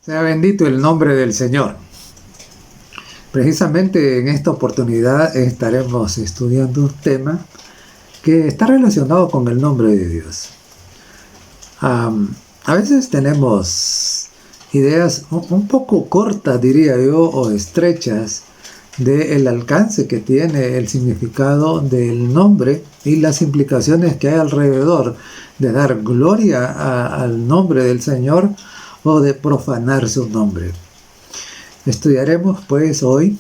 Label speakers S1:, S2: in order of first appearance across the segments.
S1: Sea bendito el nombre del Señor. Precisamente en esta oportunidad estaremos estudiando un tema que está relacionado con el nombre de Dios. A veces tenemos ideas un poco cortas, diría yo, o estrechas del alcance que tiene el significado del nombre y las implicaciones que hay alrededor de dar gloria al nombre del Señor o de profanar su nombre. Estudiaremos pues hoy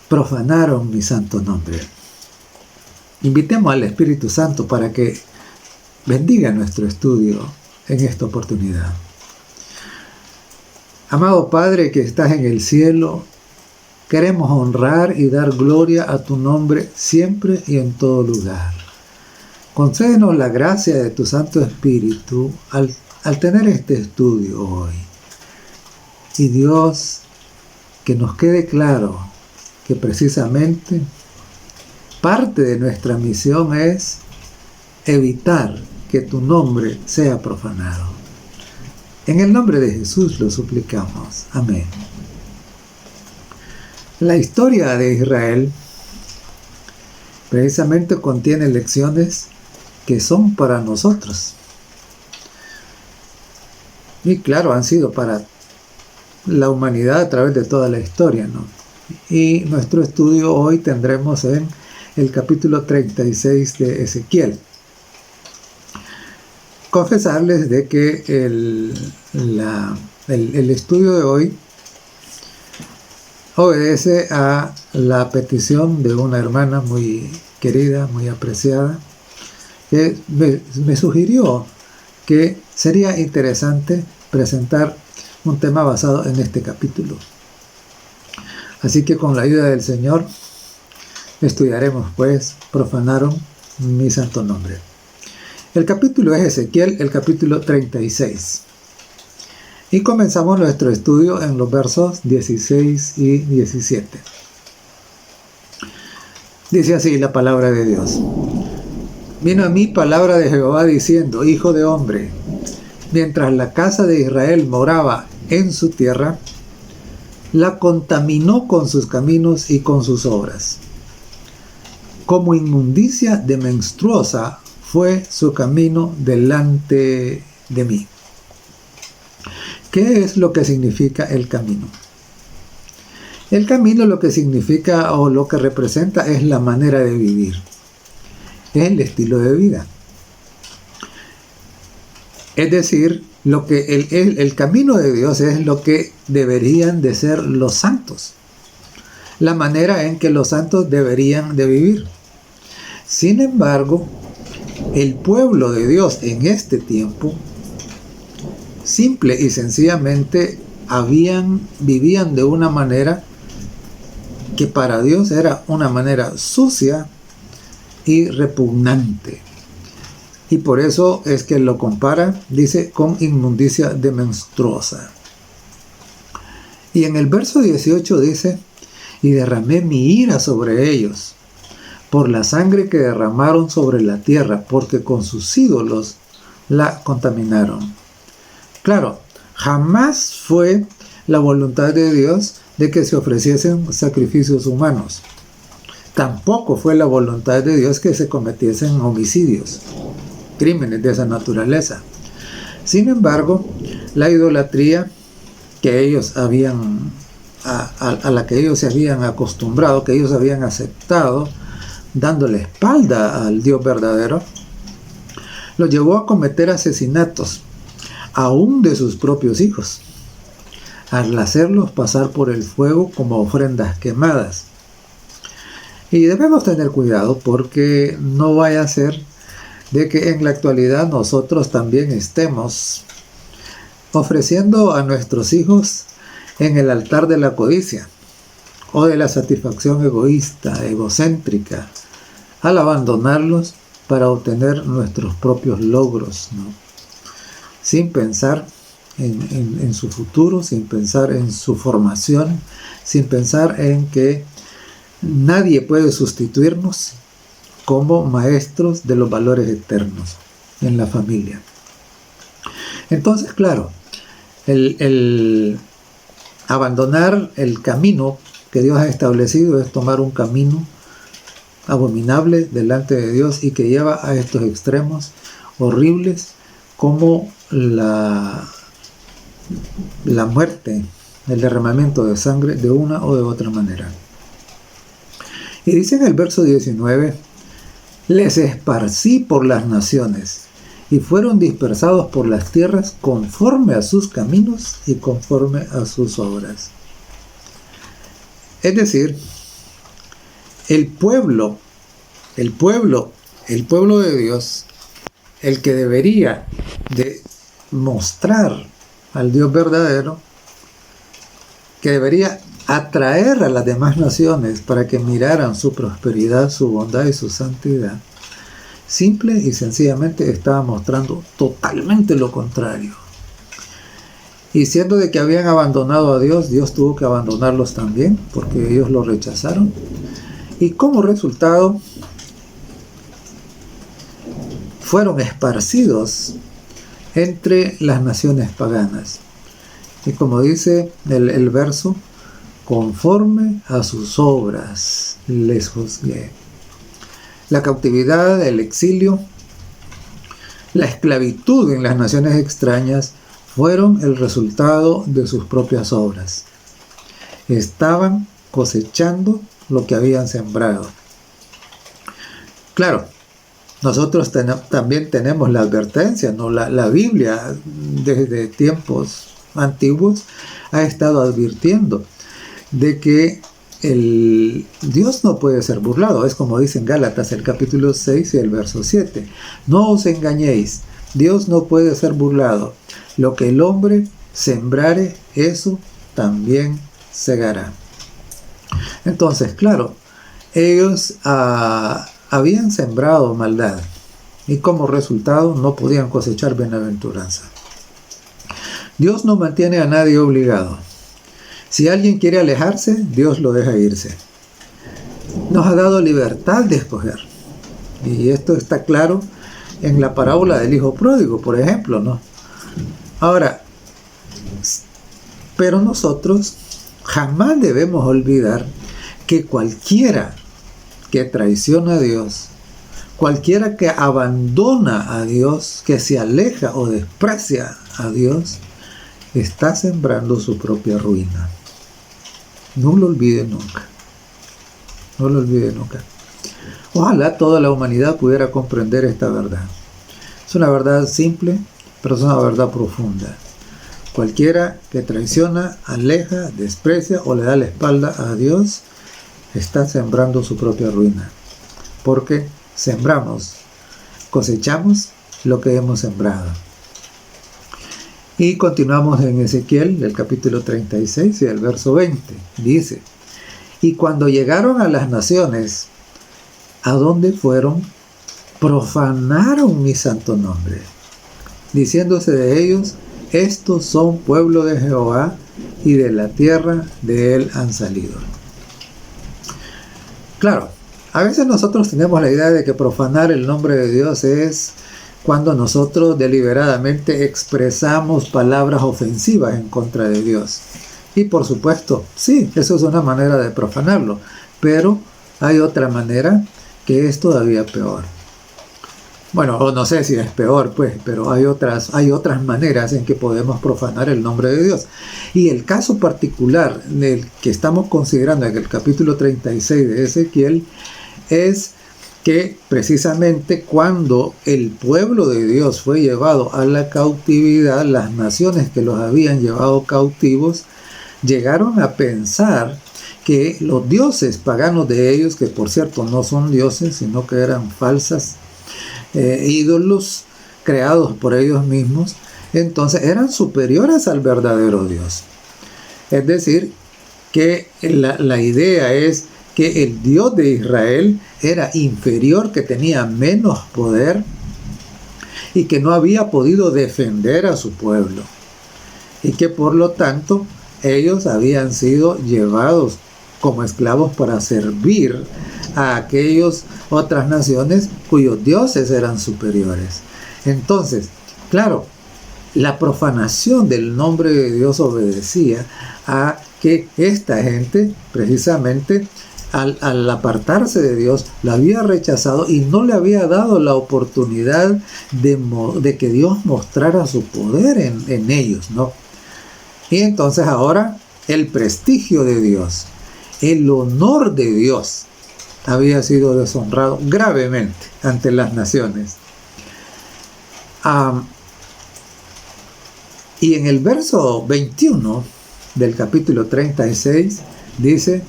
S1: Profanaron mi santo nombre. Invitemos al Espíritu Santo para que bendiga nuestro estudio en esta oportunidad. Amado Padre que estás en el cielo, queremos honrar y dar gloria a tu nombre siempre y en todo lugar. Concédenos la gracia de tu Santo Espíritu al tener este estudio hoy. Y Dios, que nos quede claro que precisamente parte de nuestra misión es evitar que tu nombre sea profanado. En el nombre de Jesús lo suplicamos. Amén. La historia de Israel precisamente contiene lecciones que son para nosotros. Y claro, han sido para la humanidad a través de toda la historia, ¿no? Y nuestro estudio hoy tendremos en el capítulo 36 de Ezequiel. Confesarles de que el estudio de hoy obedece a la petición de una hermana muy querida, muy apreciada, que me sugirió que sería interesante presentar un tema basado en este capítulo. Así que con la ayuda del Señor estudiaremos pues Profanaron mi santo nombre. El capítulo es Ezequiel, el capítulo 36. Y comenzamos nuestro estudio en los versos 16 y 17. Dice así la palabra de Dios. Vino a mí palabra de Jehová diciendo: Hijo de hombre, mientras la casa de Israel moraba en su tierra, la contaminó con sus caminos y con sus obras. Como inmundicia de menstruosa fue su camino delante de mí. ¿Qué es lo que significa el camino? El camino lo que significa o lo que representa es la manera de vivir. Es el estilo de vida. Es decir, lo que el camino de Dios es lo que deberían de ser los santos. La manera en que los santos deberían de vivir. Sin embargo, el pueblo de Dios en este tiempo, simple y sencillamente, vivían de una manera que para Dios era una manera sucia y repugnante. Y por eso es que lo compara, dice, con inmundicia de menstruosa. Y en el verso 18 dice: y derramé mi ira sobre ellos, por la sangre que derramaron sobre la tierra, porque con sus ídolos la contaminaron. Claro, jamás fue la voluntad de Dios de que se ofreciesen sacrificios humanos. Tampoco fue la voluntad de Dios que se cometiesen homicidios, crímenes de esa naturaleza. Sin embargo, la idolatría que ellos habían, a la que ellos se habían acostumbrado, que ellos habían aceptado, dándole espalda al Dios verdadero, los llevó a cometer asesinatos, aún de sus propios hijos, al hacerlos pasar por el fuego como ofrendas quemadas. Y debemos tener cuidado porque no vaya a ser de que en la actualidad nosotros también estemos ofreciendo a nuestros hijos en el altar de la codicia o de la satisfacción egoísta, egocéntrica, al abandonarlos para obtener nuestros propios logros, ¿no? Sin pensar en su futuro, sin pensar en su formación, sin pensar en que nadie puede sustituirnos como maestros de los valores eternos en la familia. Entonces, claro, El abandonar el camino que Dios ha establecido es tomar un camino abominable delante de Dios y que lleva a estos extremos horribles como la muerte, el derramamiento de sangre de una o de otra manera. Y dice en el verso 19: les esparcí por las naciones y fueron dispersados por las tierras conforme a sus caminos y conforme a sus obras. Es decir, el pueblo de Dios, el que debería de mostrar al Dios verdadero, que debería atraer a las demás naciones para que miraran su prosperidad, su bondad y su santidad, simple y sencillamente estaba mostrando totalmente lo contrario. Y siendo de que habían abandonado a Dios, Dios tuvo que abandonarlos también, porque ellos lo rechazaron. Y como resultado, fueron esparcidos entre las naciones paganas. Y como dice el verso, conforme a sus obras les juzgué. La cautividad, el exilio, la esclavitud en las naciones extrañas fueron el resultado de sus propias obras. Estaban cosechando lo que habían sembrado. Claro, nosotros también tenemos la advertencia, ¿no? La Biblia desde tiempos antiguos ha estado advirtiendo de que Dios no puede ser burlado. Es como dice en Gálatas el capítulo 6 y el verso 7. No os engañéis, Dios no puede ser burlado. Lo que el hombre sembrare, eso también segará. Entonces, claro, ellos habían sembrado maldad y como resultado no podían cosechar bienaventuranza. Dios no mantiene a nadie obligado. Si alguien quiere alejarse, Dios lo deja irse. Nos ha dado libertad de escoger. Y esto está claro en la parábola del hijo pródigo, por ejemplo, ¿no? Ahora, pero nosotros jamás debemos olvidar que cualquiera que traiciona a Dios, cualquiera que abandona a Dios, que se aleja o desprecia a Dios, está sembrando su propia ruina. No lo olvide nunca. No lo olvide nunca. Ojalá toda la humanidad pudiera comprender esta verdad. Es una verdad simple, pero es una verdad profunda. Cualquiera que traiciona, aleja, desprecia o le da la espalda a Dios, está sembrando su propia ruina. Porque cosechamos lo que hemos sembrado. Y continuamos en Ezequiel, del capítulo 36 y el verso 20. Dice: y cuando llegaron a las naciones, ¿a dónde fueron? Profanaron mi santo nombre, diciéndose de ellos: estos son pueblo de Jehová, y de la tierra de él han salido. Claro, a veces nosotros tenemos la idea de que profanar el nombre de Dios es cuando nosotros deliberadamente expresamos palabras ofensivas en contra de Dios. Y por supuesto, sí, eso es una manera de profanarlo, pero hay otra manera que es todavía peor. Bueno, no sé si es peor, pues, pero hay otras maneras en que podemos profanar el nombre de Dios. Y el caso particular del que estamos considerando en el capítulo 36 de Ezequiel es que precisamente cuando el pueblo de Dios fue llevado a la cautividad, las naciones que los habían llevado cautivos llegaron a pensar que los dioses paganos de ellos, que por cierto no son dioses, sino que eran falsas ídolos creados por ellos mismos, entonces eran superiores al verdadero Dios. Es decir, que la idea es que el Dios de Israel era inferior, que tenía menos poder y que no había podido defender a su pueblo, y que por lo tanto ellos habían sido llevados como esclavos para servir a aquellas otras naciones cuyos dioses eran superiores. Entonces, claro, la profanación del nombre de Dios obedecía a que esta gente, precisamente, al apartarse de Dios, la había rechazado y no le había dado la oportunidad de que Dios mostrara su poder en ellos, ¿no? Y entonces ahora el prestigio de Dios, el honor de Dios, había sido deshonrado gravemente ante las naciones. Y en el verso 21 del capítulo 36 dice: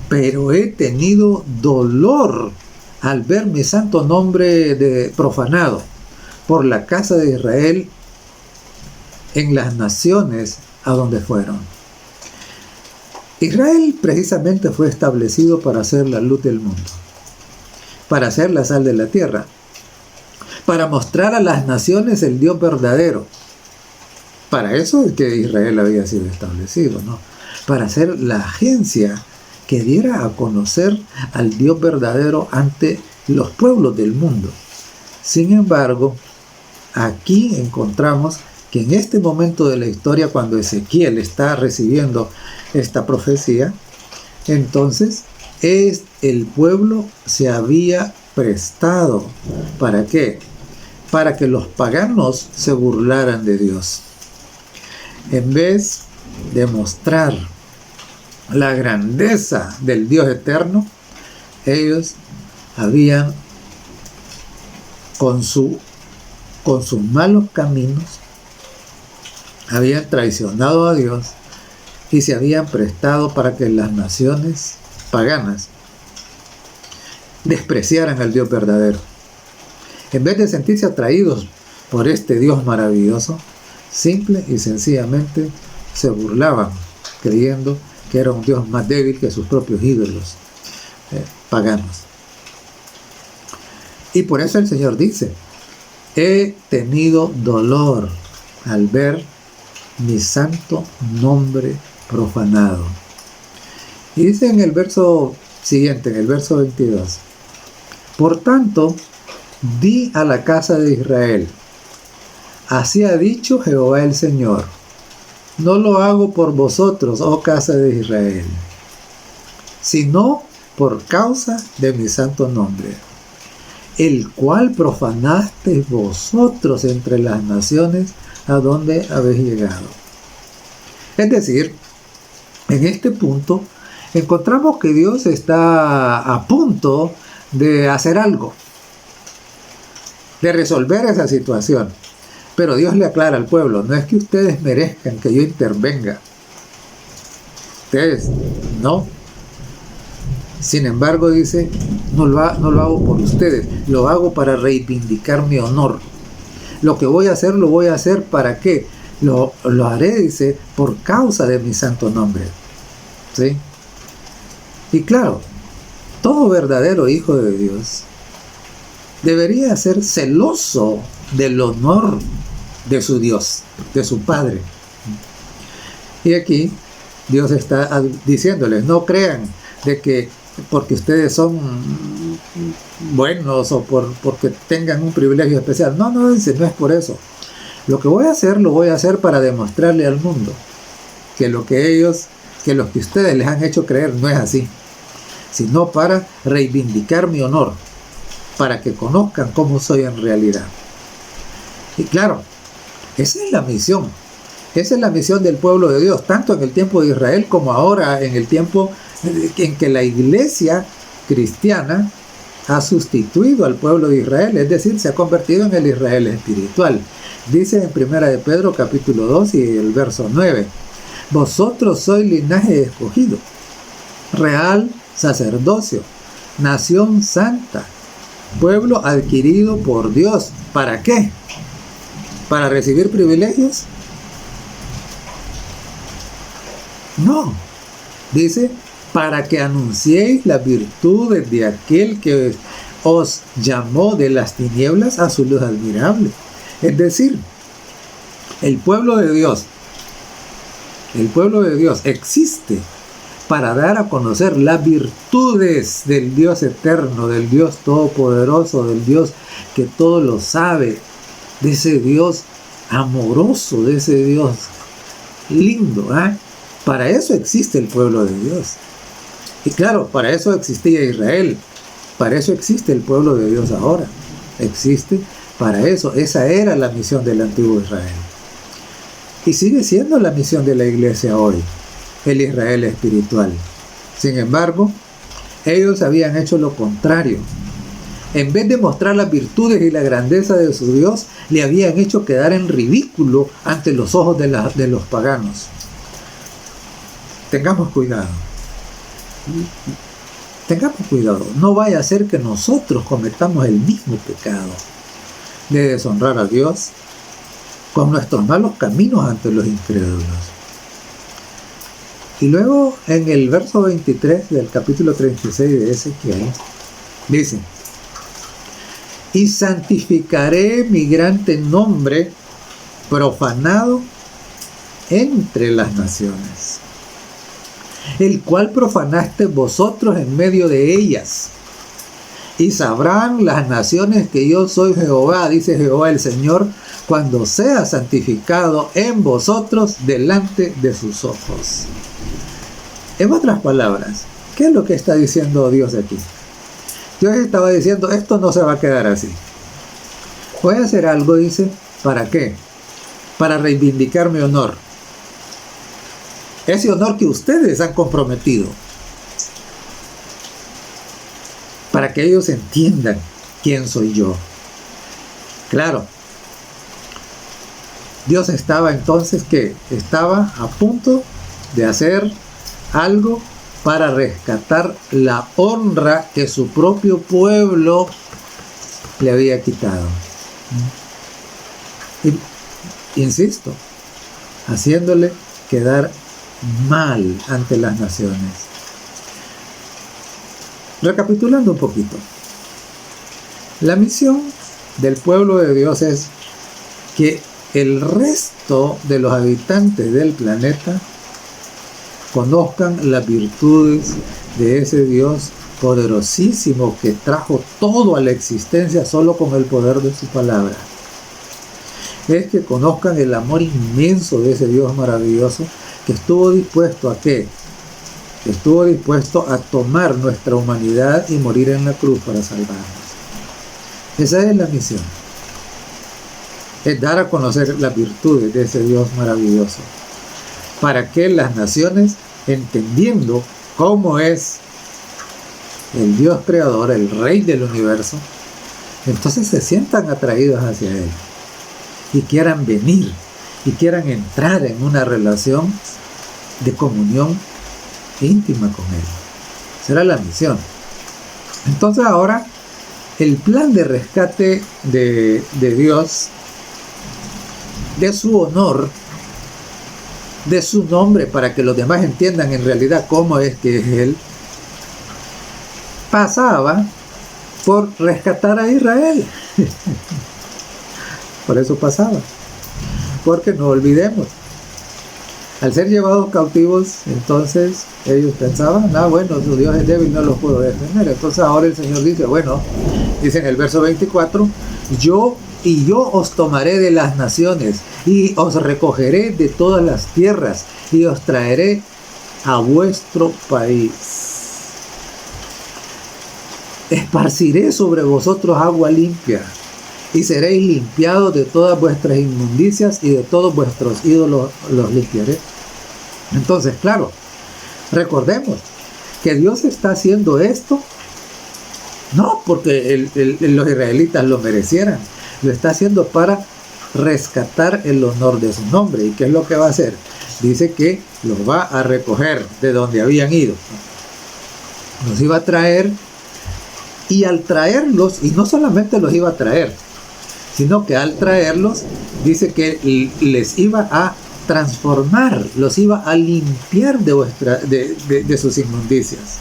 S1: pero he tenido dolor al ver mi santo nombre profanado por la casa de Israel en las naciones a donde fueron. Israel precisamente fue establecido para ser la luz del mundo, para ser la sal de la tierra, para mostrar a las naciones el Dios verdadero. Para eso es que Israel había sido establecido, ¿no? Para ser la agencia que diera a conocer al Dios verdadero ante los pueblos del mundo. Sin embargo, aquí encontramos que en este momento de la historia, cuando Ezequiel está recibiendo esta profecía, entonces el pueblo se había prestado. ¿Para qué? Para que los paganos se burlaran de Dios. En vez de mostrar la grandeza del Dios eterno, ellos habían, con sus malos caminos, habían traicionado a Dios y se habían prestado para que las naciones paganas despreciaran al Dios verdadero. En vez de sentirse atraídos por este Dios maravilloso, simple y sencillamente se burlaban, creyendo que era un Dios más débil que sus propios ídolos paganos. Y por eso el Señor dice: he tenido dolor al ver mi santo nombre profanado. Y dice en el verso siguiente, en el verso 22: por tanto, di a la casa de Israel: así ha dicho Jehová el Señor, no lo hago por vosotros, oh casa de Israel, sino por causa de mi santo nombre, el cual profanasteis vosotros entre las naciones a donde habéis llegado. Es decir, en este punto encontramos que Dios está a punto de hacer algo, de resolver esa situación. Pero Dios le aclara al pueblo: no es que ustedes merezcan que yo intervenga. Ustedes no. Sin embargo, dice, no lo hago por ustedes, lo hago para reivindicar mi honor. Lo que voy a hacer, lo voy a hacer ¿para qué? Lo haré, dice, por causa de mi santo nombre. ¿Sí? Y claro, todo verdadero hijo de Dios debería ser celoso del honor de su Dios, de su Padre. Y aquí Dios está diciéndoles: no crean de que porque ustedes son buenos o porque tengan un privilegio especial. No, dice, no es por eso. Lo que voy a hacer, lo voy a hacer para demostrarle al mundo que lo que ustedes les han hecho creer no es así, sino para reivindicar mi honor, para que conozcan cómo soy en realidad. Y claro, esa es la misión. Esa es la misión del pueblo de Dios, tanto en el tiempo de Israel como ahora en el tiempo en que la iglesia cristiana ha sustituido al pueblo de Israel, es decir, se ha convertido en el Israel espiritual. Dice en 1 de Pedro capítulo 2 y el verso 9: vosotros sois linaje escogido, real sacerdocio, nación santa, pueblo adquirido por Dios. ¿Para qué? ¿Para recibir privilegios? No. Dice: para que anunciéis las virtudes de aquel que os llamó de las tinieblas a su luz admirable. Es decir, el pueblo de Dios existe para dar a conocer las virtudes del Dios eterno, del Dios todopoderoso, del Dios que todo lo sabe, de ese Dios amoroso de ese Dios lindo. Para eso existe el pueblo de Dios. Y claro, para eso existía Israel. Para eso existe el pueblo de Dios ahora. Existe para eso. Esa era la misión del antiguo Israel. Y sigue siendo la misión de la iglesia hoy, el Israel espiritual. Sin embargo, ellos habían hecho lo contrario. En vez de mostrar las virtudes y la grandeza de su Dios, le habían hecho quedar en ridículo ante los ojos de los paganos. Tengamos cuidado. Tengamos cuidado. No vaya a ser que nosotros cometamos el mismo pecado de deshonrar a Dios con nuestros malos caminos ante los incrédulos. Y luego en el verso 23 del capítulo 36 de Ezequiel dice: y santificaré mi grande nombre profanado entre las naciones, el cual profanaste vosotros en medio de ellas. Y sabrán las naciones que yo soy Jehová, dice Jehová el Señor, cuando sea santificado en vosotros delante de sus ojos. En otras palabras, ¿qué es lo que está diciendo Dios aquí? Dios estaba diciendo, esto no se va a quedar así. Voy a hacer algo, dice, ¿para qué? Para reivindicar mi honor. Ese honor que ustedes han comprometido. Para que ellos entiendan quién soy yo. Claro. Dios estaba entonces, ¿qué? Estaba a punto de hacer algo para rescatar la honra que su propio pueblo le había quitado. Y, insisto, haciéndole quedar mal ante las naciones. Recapitulando un poquito, la misión del pueblo de Dios es que el resto de los habitantes del planeta conozcan las virtudes de ese Dios poderosísimo que trajo todo a la existencia solo con el poder de su palabra. Es que conozcan el amor inmenso de ese Dios maravilloso que estuvo dispuesto a ¿qué? Estuvo dispuesto a tomar nuestra humanidad y morir en la cruz para salvarnos. Esa es la misión. Es dar a conocer las virtudes de ese Dios maravilloso, para que las naciones, entendiendo cómo es el Dios creador, el Rey del universo, entonces se sientan atraídos hacia Él y quieran venir y quieran entrar en una relación de comunión íntima con Él. Será la misión. Entonces ahora el plan de rescate de Dios, de su honor, de su nombre, para que los demás entiendan en realidad cómo es que es Él, pasaba por rescatar a Israel. Por eso pasaba. Porque no olvidemos, al ser llevados cautivos, entonces ellos pensaban, bueno, su Dios es débil, no los puedo defender. Entonces ahora el Señor dice, bueno, dice en el verso 24, yo os tomaré de las naciones, y os recogeré de todas las tierras, y os traeré a vuestro país. Esparciré sobre vosotros agua limpia, y seréis limpiados de todas vuestras inmundicias, y de todos vuestros ídolos los limpiaré. Entonces, claro, recordemos que Dios está haciendo esto no porque los israelitas lo merecieran, lo está haciendo para rescatar el honor de su nombre. ¿Y qué es lo que va a hacer? Dice que los va a recoger de donde habían ido, los iba a traer, y al traerlos, y no solamente los iba a traer, sino que al traerlos, dice que les iba a transformar, los iba a limpiar de sus inmundicias,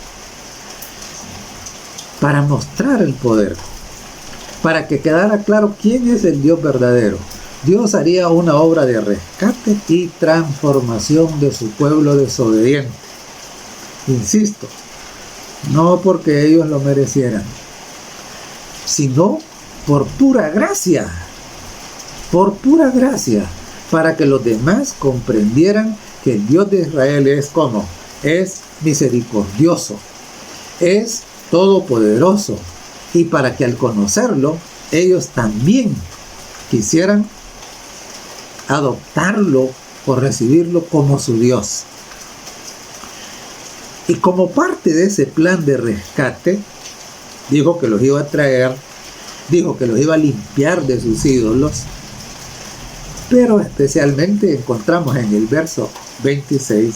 S1: para mostrar el poder, para que quedara claro quién es el Dios verdadero. Dios haría una obra de rescate y transformación de su pueblo desobediente. Insisto, no porque ellos lo merecieran, sino por pura gracia, por pura gracia, para que los demás comprendieran que el Dios de Israel es como, es misericordioso, es todopoderoso, y para que al conocerlo, ellos también quisieran adoptarlo o recibirlo como su Dios. Y como parte de ese plan de rescate, dijo que los iba a traer, dijo que los iba a limpiar de sus ídolos, pero especialmente encontramos en el verso 26,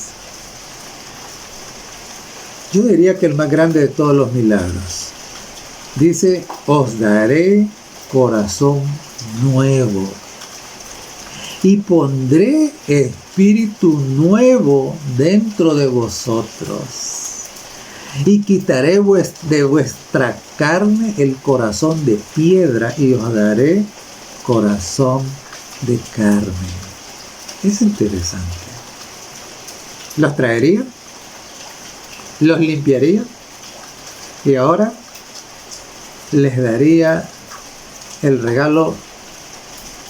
S1: yo diría que el más grande de todos los milagros. Dice, os daré corazón nuevo y pondré espíritu nuevo dentro de vosotros y quitaré de vuestra carne el corazón de piedra y os daré corazón de carne. Es interesante. Los traería, los limpiaría y ahora les daría el regalo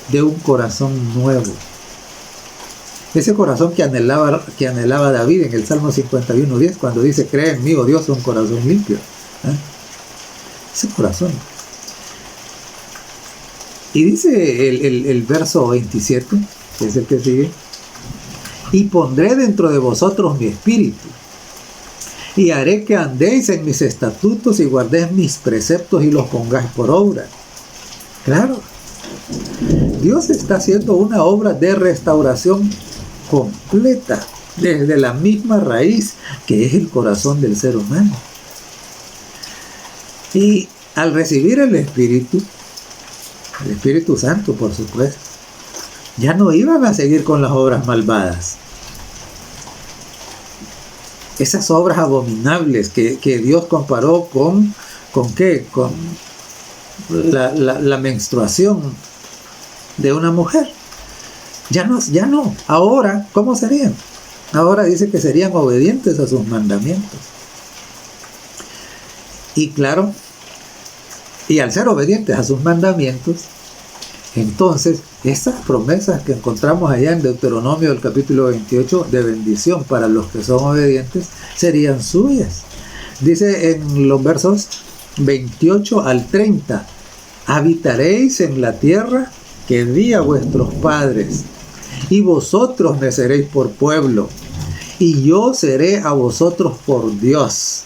S1: de un corazón nuevo. Ese corazón que anhelaba David en el Salmo 51:10, cuando dice, cree en mí, oh Dios, un corazón limpio. Ese corazón. Y dice el verso 27, que es el que sigue, y pondré dentro de vosotros mi espíritu, y haré que andéis en mis estatutos y guardéis mis preceptos y los pongáis por obra. Claro, Dios está haciendo una obra de restauración completa desde la misma raíz que es el corazón del ser humano. Y al recibir el Espíritu Santo, por supuesto, ya no iban a seguir con las obras malvadas. Esas obras abominables que Dios comparó con ¿qué? Con la menstruación de una mujer. Ya no. Ahora, ¿cómo serían? Ahora dice que serían obedientes a sus mandamientos. Y claro, y al ser obedientes a sus mandamientos, entonces esas promesas que encontramos allá en Deuteronomio del capítulo 28 de bendición para los que son obedientes serían suyas. Dice en los versos 28 al 30, habitaréis en la tierra que di a vuestros padres, y vosotros me seréis por pueblo, y yo seré a vosotros por Dios,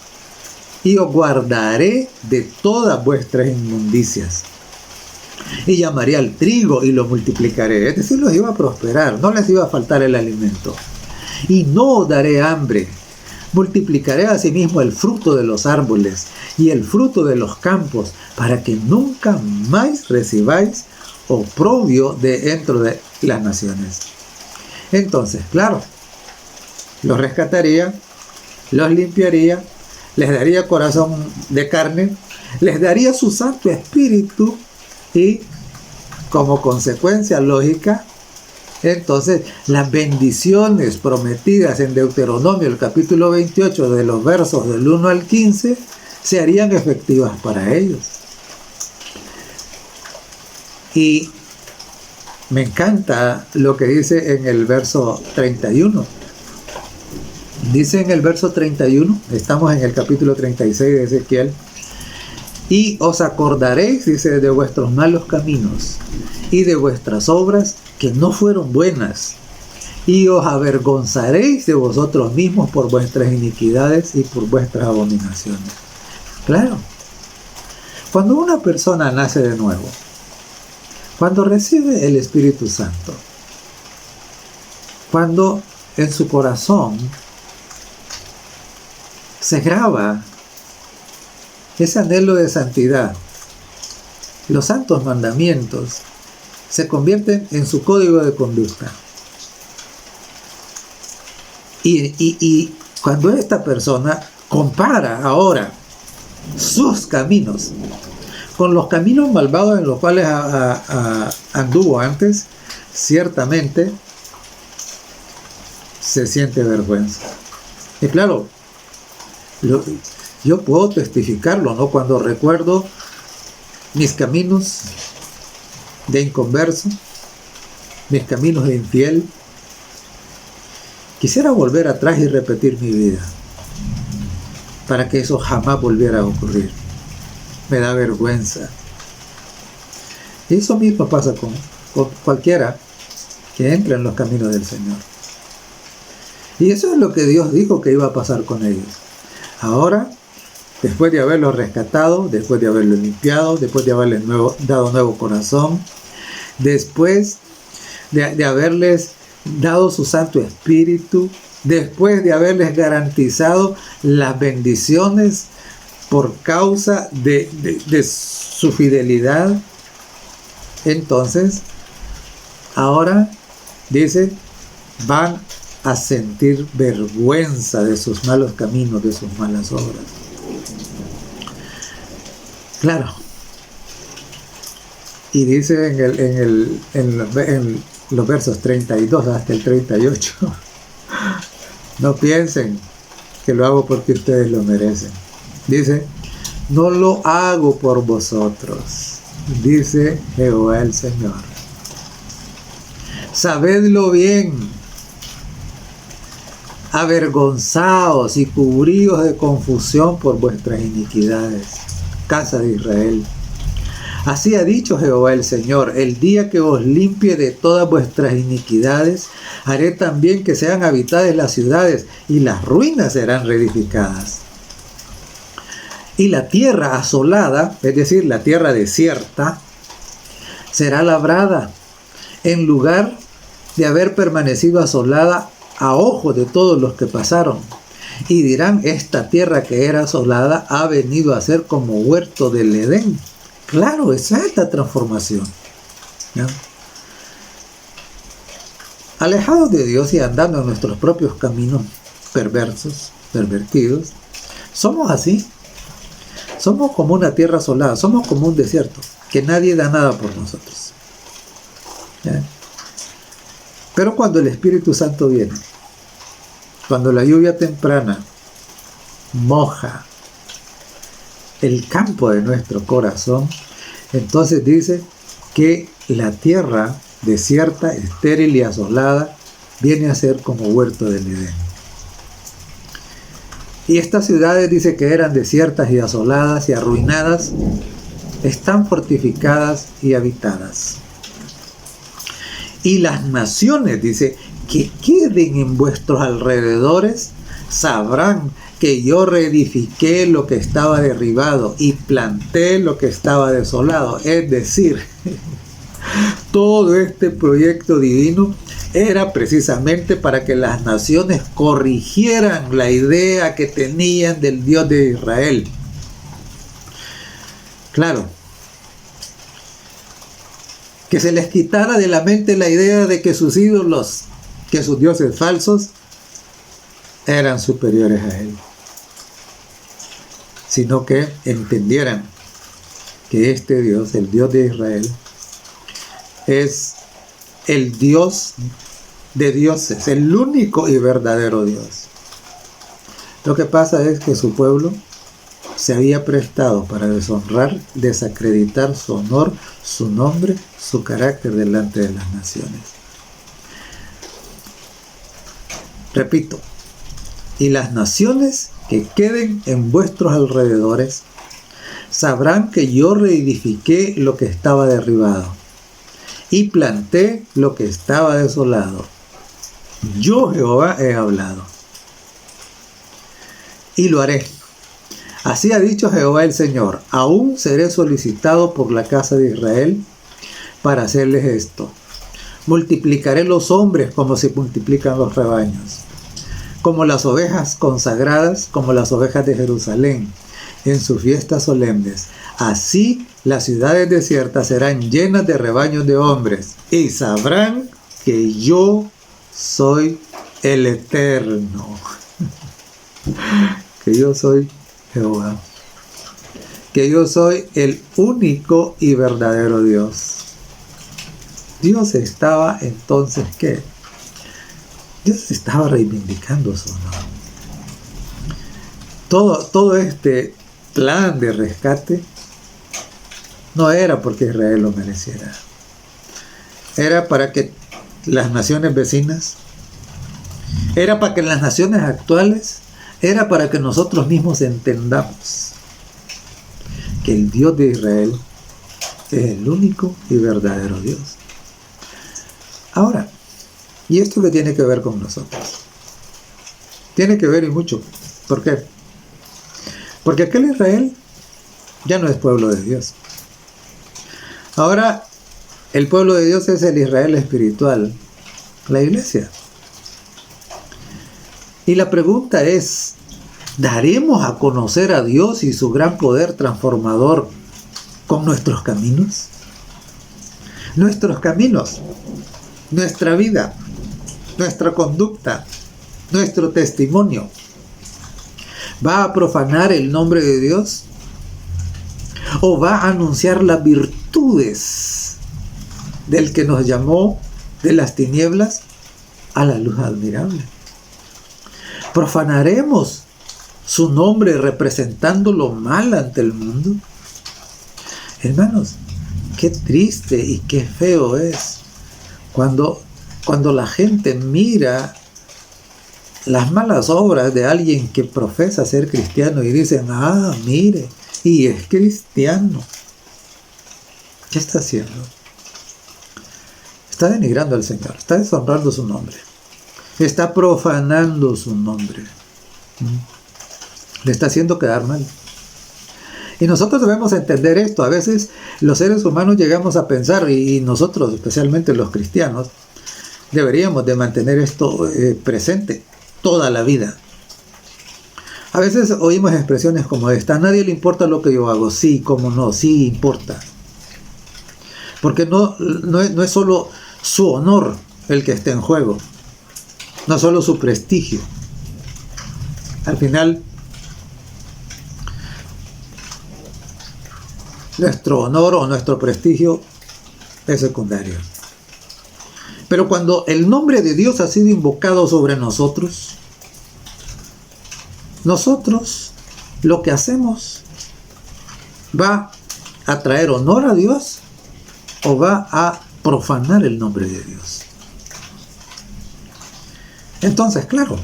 S1: y os guardaré de todas vuestras inmundicias. Y llamaré al trigo y lo multiplicaré. Es decir, los iba a prosperar, no les iba a faltar el alimento. Y no os daré hambre. Multiplicaré asimismo el fruto de los árboles y el fruto de los campos, para que nunca más recibáis oprobio dentro de las naciones. Entonces, claro, los rescataría, los limpiaría, les daría corazón de carne, les daría su Santo Espíritu y, como consecuencia lógica, entonces las bendiciones prometidas en Deuteronomio, el capítulo 28, de los versos del 1 al 15, se harían efectivas para ellos. Y me encanta lo que dice en el verso 31. Dice en el verso 31, estamos en el capítulo 36 de Ezequiel, y os acordaréis, dice, de vuestros malos caminos y de vuestras obras que no fueron buenas, y os avergonzaréis de vosotros mismos por vuestras iniquidades y por vuestras abominaciones. Claro, cuando una persona nace de nuevo, cuando recibe el Espíritu Santo, cuando en su corazón se graba ese anhelo de santidad, los santos mandamientos se convierten en su código de conducta. Y cuando esta persona compara ahora sus caminos con los caminos malvados en los cuales anduvo antes, ciertamente se siente vergüenza. Y claro, yo puedo testificarlo, ¿no? Cuando recuerdo mis caminos de inconverso, mis caminos de infiel, quisiera volver atrás y repetir mi vida para que eso jamás volviera a ocurrir. Me da vergüenza. Y eso mismo pasa con cualquiera que entre en los caminos del Señor. Y eso es lo que Dios dijo que iba a pasar con ellos. Ahora, después de haberlos rescatado, después de haberlos limpiado, después de haberles dado nuevo corazón, después de haberles dado su Santo Espíritu, después de haberles garantizado las bendiciones por causa de su fidelidad, entonces, ahora, dice, van a sentir vergüenza de sus malos caminos, de sus malas obras. Claro. Y dice en los versos 32 hasta el 38, no piensen que lo hago porque ustedes lo merecen. Dice, no lo hago por vosotros, dice Jehová el Señor. Sabedlo bien, avergonzaos y cubríos de confusión por vuestras iniquidades, casa de Israel. Así ha dicho Jehová el Señor, el día que os limpie de todas vuestras iniquidades, haré también que sean habitadas las ciudades, y las ruinas serán reedificadas. Y la tierra asolada, es decir, la tierra desierta, será labrada, en lugar de haber permanecido asolada a ojos de todos los que pasaron. Y dirán, esta tierra que era asolada ha venido a ser como huerto del Edén. Claro, esa es la transformación, ¿no? Alejados de Dios y andando en nuestros propios caminos perversos, pervertidos, somos así. Somos como una tierra asolada, somos como un desierto, que nadie da nada por nosotros, ¿ya? Pero cuando el Espíritu Santo viene, cuando la lluvia temprana moja el campo de nuestro corazón, entonces dice que la tierra desierta, estéril y asolada viene a ser como huerto del Edén. Y estas ciudades, dice, que eran desiertas y asoladas y arruinadas, están fortificadas y habitadas. Y las naciones, dice, que queden en vuestros alrededores, sabrán que yo reedifiqué lo que estaba derribado y planté lo que estaba desolado. Es decir, todo este proyecto divino era precisamente para que las naciones corrigieran la idea que tenían del Dios de Israel. Claro, que se les quitara de la mente la idea de que sus ídolos, que sus dioses falsos, eran superiores a él, sino que entendieran que este Dios, el Dios de Israel, es el Dios de dioses, el único y verdadero Dios. Lo que pasa es que su pueblo se había prestado para deshonrar, desacreditar su honor, su nombre, su carácter delante de las naciones. Repito, y las naciones que queden en vuestros alrededores sabrán que yo reedifiqué lo que estaba derribado y planté lo que estaba desolado. Yo, Jehová, he hablado y lo haré. Así ha dicho Jehová el Señor, aún seré solicitado por la casa de Israel para hacerles esto. Multiplicaré los hombres como se multiplican los rebaños, como las ovejas consagradas, como las ovejas de Jerusalén, en sus fiestas solemnes. Así las ciudades desiertas serán llenas de rebaños de hombres, y sabrán que yo soy el Eterno, que yo soy Jehová, que yo soy el único y verdadero Dios. Dios estaba entonces, ¿qué? Dios estaba reivindicando su honor. Todo este plan de rescate no era porque Israel lo mereciera. Era para que las naciones vecinas, era para que en las naciones actuales, era para que nosotros mismos entendamos que el Dios de Israel es el único y verdadero Dios. Ahora, ¿y esto qué tiene que ver con nosotros? Tiene que ver y mucho. ¿Por qué? Porque aquel Israel ya no es pueblo de Dios. Ahora, el pueblo de Dios es el Israel espiritual, la iglesia. Y la pregunta es, ¿daremos a conocer a Dios y su gran poder transformador con nuestros caminos? Nuestros caminos, nuestra vida, nuestra conducta, nuestro testimonio, ¿va a profanar el nombre de Dios? ¿O va a anunciar las virtudes del que nos llamó de las tinieblas a la luz admirable? ¿Profanaremos su nombre representándolo mal ante el mundo? Hermanos, qué triste y qué feo es cuando la gente mira las malas obras de alguien que profesa ser cristiano y dicen, mire, y es cristiano. ¿Qué está haciendo? Está denigrando al Señor, está deshonrando su nombre, está profanando su nombre, le está haciendo quedar mal. Y nosotros debemos entender esto. A veces los seres humanos llegamos a pensar, y nosotros, especialmente los cristianos, deberíamos de mantener esto presente toda la vida. A veces oímos expresiones como esta: a nadie le importa lo que yo hago. Sí, cómo no, sí importa. Porque no es solo su honor el que esté en juego, no solo su prestigio. Al final, nuestro honor o nuestro prestigio es secundario. Pero cuando el nombre de Dios ha sido invocado sobre nosotros lo que hacemos va a traer honor a Dios o va a profanar el nombre de Dios. Entonces, claro,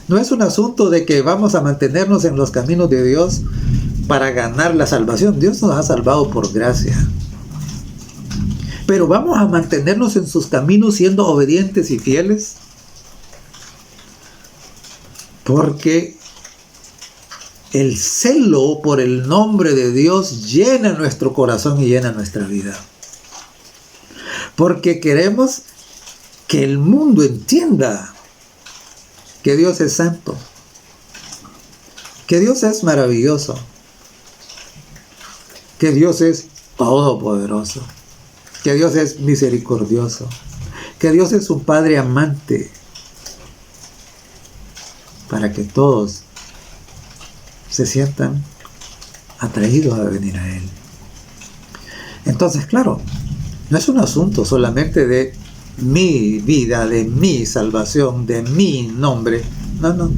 S1: no es un asunto de que vamos a mantenernos en los caminos de Dios para ganar la salvación. Dios nos ha salvado por gracia. Pero vamos a mantenernos en sus caminos siendo obedientes y fieles, porque el celo por el nombre de Dios llena nuestro corazón y llena nuestra vida. Porque queremos que el mundo entienda que Dios es santo, que Dios es maravilloso, que Dios es todopoderoso, que Dios es misericordioso, que Dios es un Padre amante, para que todos se sientan atraídos a venir a Él. Entonces, claro, no es un asunto solamente de mi vida, de mi salvación, de mi nombre. No.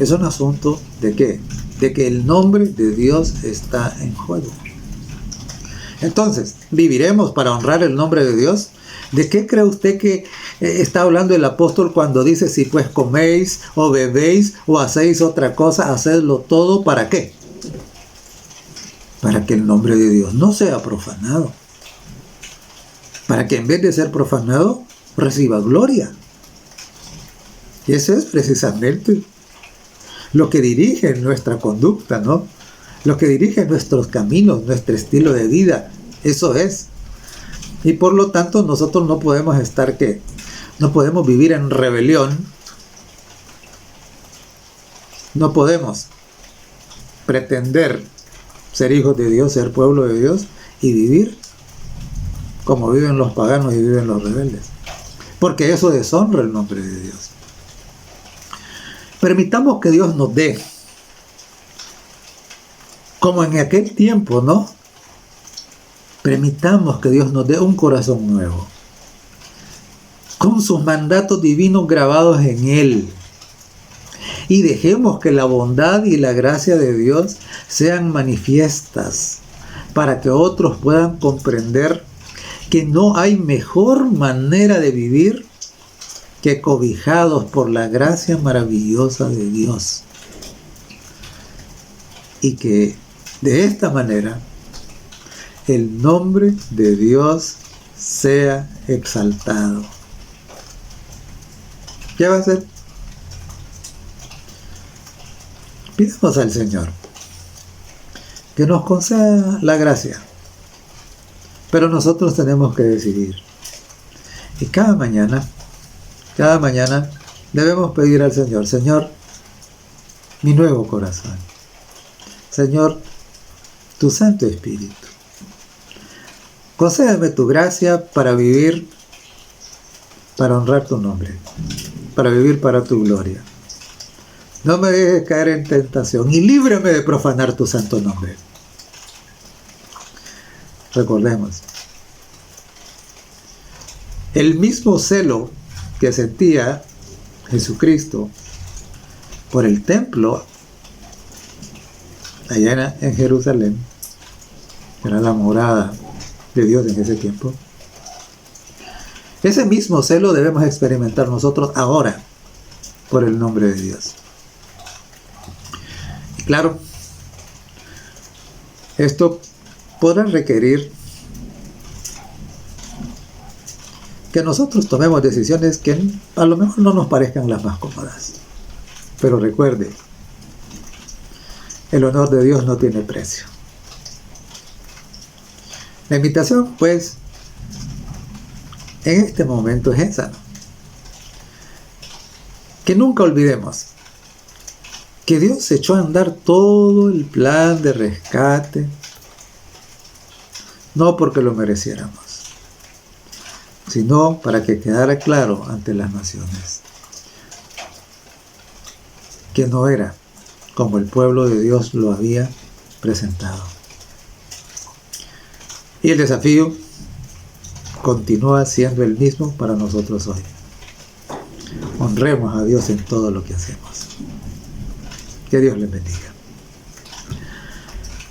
S1: Es un asunto de ¿qué? De que el nombre de Dios está en juego. Entonces, ¿viviremos para honrar el nombre de Dios? ¿De qué cree usted que está hablando el apóstol cuando dice: si pues coméis o bebéis o hacéis otra cosa, hacedlo todo? ¿Para qué? Para que el nombre de Dios no sea profanado. Para que en vez de ser profanado, reciba gloria. Y eso es precisamente lo que dirige nuestra conducta, ¿no? Lo que dirige nuestros caminos, nuestro estilo de vida. Eso es. Y por lo tanto nosotros no podemos no podemos vivir en rebelión. No podemos pretender ser hijos de Dios, ser pueblo de Dios y vivir como viven los paganos y viven los rebeldes. Porque eso deshonra el nombre de Dios. Permitamos que Dios nos dé, como en aquel tiempo, ¿no? Permitamos que Dios nos dé un corazón nuevo, con sus mandatos divinos grabados en Él. Y dejemos que la bondad y la gracia de Dios sean manifiestas para que otros puedan comprender que no hay mejor manera de vivir que cobijados por la gracia maravillosa de Dios. Y que de esta manera el nombre de Dios sea exaltado. ¿Qué va a hacer? Pidamos al Señor que nos conceda la gracia, pero nosotros tenemos que decidir. Y cada mañana debemos pedir al Señor: Señor, mi nuevo corazón. Señor, tu Santo Espíritu. Concédeme tu gracia para vivir, para honrar tu nombre, para vivir para tu gloria. No me dejes caer en tentación y líbrame de profanar tu santo nombre. Recordemos, el mismo celo que sentía Jesucristo por el templo allá en Jerusalén, que era la morada de Dios en ese tiempo, ese mismo celo debemos experimentar nosotros ahora por el nombre de Dios. Y claro, esto podrá requerir que nosotros tomemos decisiones que a lo mejor no nos parezcan las más cómodas. Pero recuerde, el honor de Dios no tiene precio. La invitación, pues, en este momento es esa, ¿no? Que nunca olvidemos que Dios echó a andar todo el plan de rescate, no porque lo mereciéramos, sino para que quedara claro ante las naciones que no era como el pueblo de Dios lo había presentado. Y el desafío continúa siendo el mismo para nosotros hoy. Honremos a Dios en todo lo que hacemos. Que Dios les bendiga.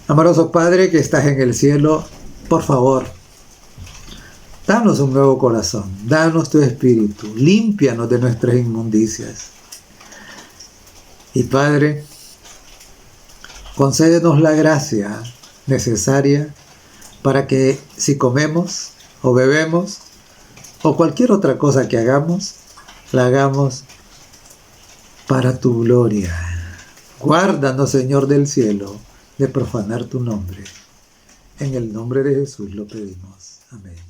S1: Amoroso Padre que estás en el cielo, por favor, danos un nuevo corazón, danos tu espíritu, límpianos de nuestras inmundicias. Y Padre, concédenos la gracia necesaria para que si comemos o bebemos o cualquier otra cosa que hagamos, la hagamos para tu gloria. Guárdanos, Señor del cielo, de profanar tu nombre. En el nombre de Jesús lo pedimos. Amén.